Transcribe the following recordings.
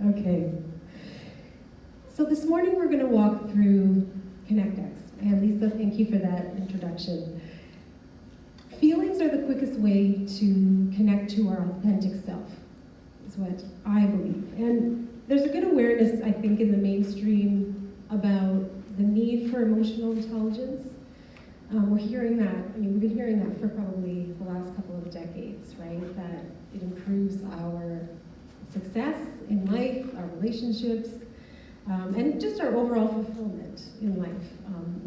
Okay. So this morning we're going to walk through ConnectX. And Lisa, thank you for that introduction. Feelings are the quickest way to connect to our authentic self, is what I believe. And there's a good awareness, I think, in the mainstream about the need for emotional intelligence. We're hearing that, we've been hearing that for probably the last couple of decades, right? That it improves our success in life, our relationships, and just our overall fulfillment in life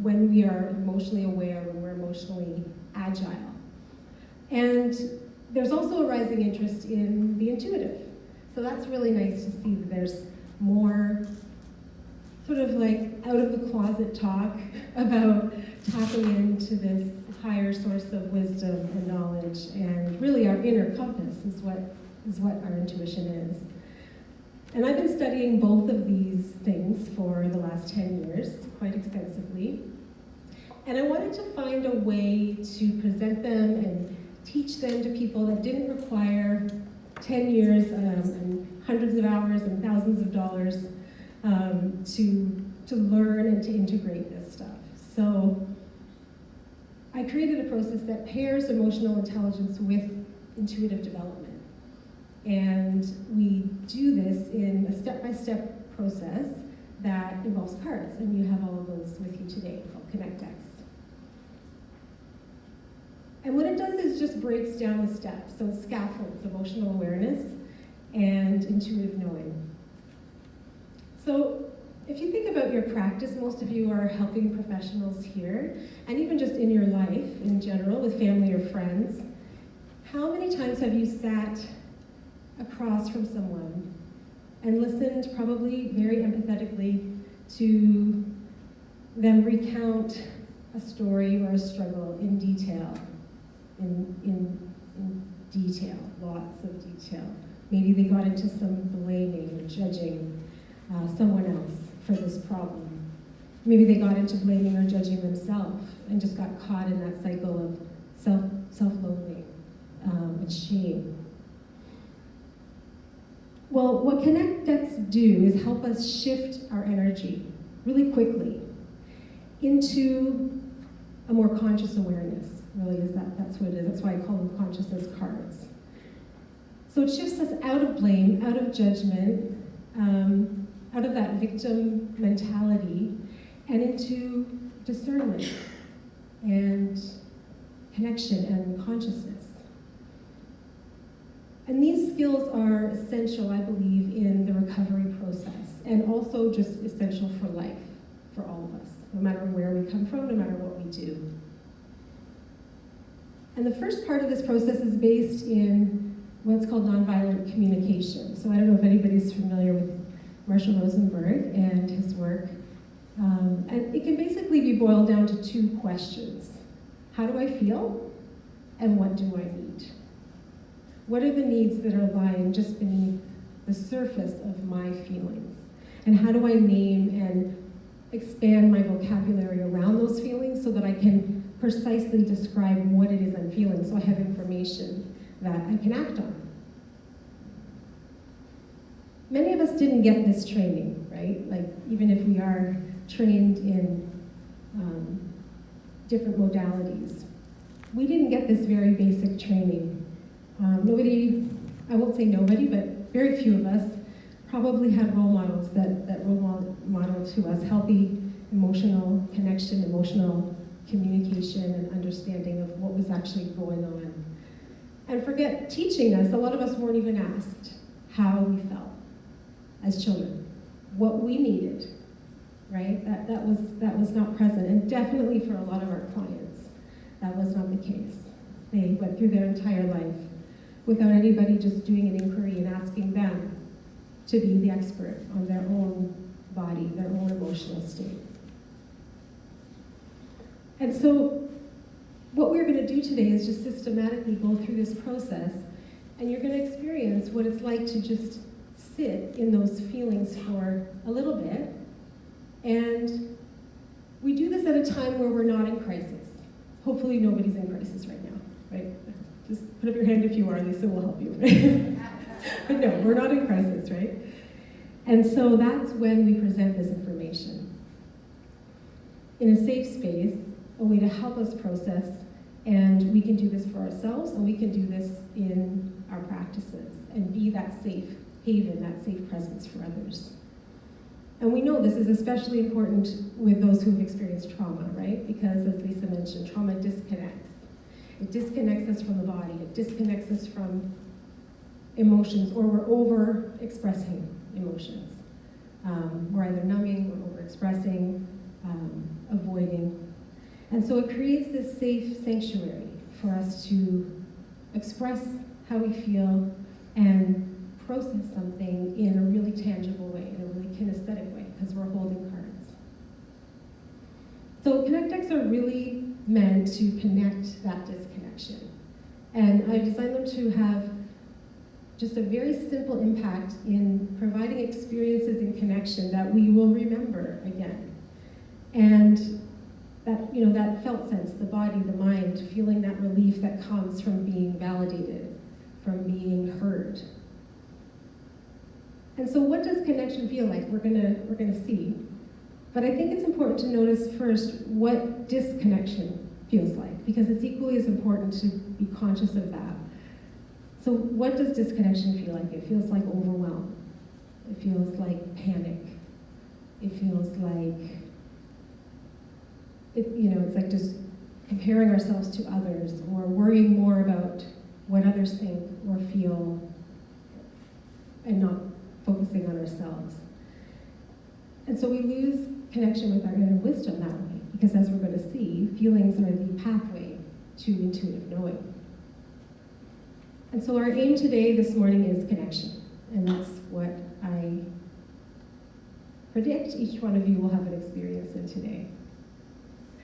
when we are emotionally aware, when we're emotionally agile. And there's also a rising interest in the intuitive. So that's really nice to see that there's more sort of like out of the closet talk about tapping into this higher source of wisdom and knowledge, and really our inner compass is what our intuition is. And I've been studying both of these things for the last 10 years, quite extensively. And I wanted to find a way to present them and teach them to people that didn't require 10 years and hundreds of hours and thousands of dollars to learn and to integrate this stuff. So I created a process that pairs emotional intelligence with intuitive development. And we do this in a step-by-step process that involves cards, and you have all of those with you today, called ConnectX. And what it does is just breaks down the steps, so it scaffolds emotional awareness and intuitive knowing. So if you think about your practice, most of you are helping professionals here, and even just in your life in general, with family or friends. How many times have you sat across from someone and listened, probably very empathetically, to them recount a story or a struggle in detail, in detail, lots of detail? Maybe they got into some blaming or judging someone else for this problem. Maybe they got into blaming or judging themselves and just got caught in that cycle of self-loathing and shame. Well, what ConnectX do is help us shift our energy really quickly into a more conscious awareness. Really, that's what it is. That's why I call them consciousness cards. So it shifts us out of blame, out of judgment, out of that victim mentality, and into discernment and connection and consciousness. And these skills are essential, I believe, in the recovery process, and also just essential for life, for all of us, no matter where we come from, no matter what we do. And the first part of this process is based in what's called nonviolent communication. So I don't know if anybody's familiar with Marshall Rosenberg and his work. And it can basically be boiled down to two questions. How do I feel? And what do I need? What are the needs that are lying just beneath the surface of my feelings? And how do I name and expand my vocabulary around those feelings so that I can precisely describe what it is I'm feeling, so I have information that I can act on? Many of us didn't get this training, right? Like, even if we are trained in different modalities, we didn't get this very basic training. Nobody, I won't say nobody, but very few of us probably had role models that role model to us healthy emotional connection, emotional communication, and understanding of what was actually going on. And forget teaching us, a lot of us weren't even asked how we felt as children, what we needed, right? That was not present, and definitely for a lot of our clients, that was not the case. They went through their entire life without anybody just doing an inquiry and asking them to be the expert on their own body, their own emotional state. And so what we're going to do today is just systematically go through this process, and you're going to experience what it's like to just sit in those feelings for a little bit. And we do this at a time where we're not in crisis. Hopefully nobody's in crisis right now, right? Just put up your hand if you are, Lisa will help you. But no, we're not in crisis, right? And so that's when we present this information. In a safe space, a way to help us process, and we can do this for ourselves, and we can do this in our practices, and be that safe haven, that safe presence for others. And we know this is especially important with those who've experienced trauma, right? Because as Lisa mentioned, trauma disconnects. It disconnects us from the body, it disconnects us from emotions, or we're over-expressing emotions. We're either numbing, we're over-expressing, avoiding. And so it creates this safe sanctuary for us to express how we feel and process something in a really tangible way, in a really kinesthetic way, because we're holding cards. So Connect decks are really meant to connect that disconnection. And I've designed them to have just a very simple impact in providing experiences in connection that we will remember again. And that, that felt sense, the body, the mind, feeling that relief that comes from being validated, from being heard. And so what does connection feel like? We're gonna see. But I think it's important to notice first what disconnection feels like, because it's equally as important to be conscious of that. So what does disconnection feel like? It feels like overwhelm. It feels like panic. It feels like, it's like just comparing ourselves to others, or worrying more about what others think or feel, and not focusing on ourselves. And so we lose connection with our inner wisdom that way, because as we're going to see, feelings are the pathway to intuitive knowing. And so our aim today, this morning, is connection. And that's what I predict each one of you will have an experience in today.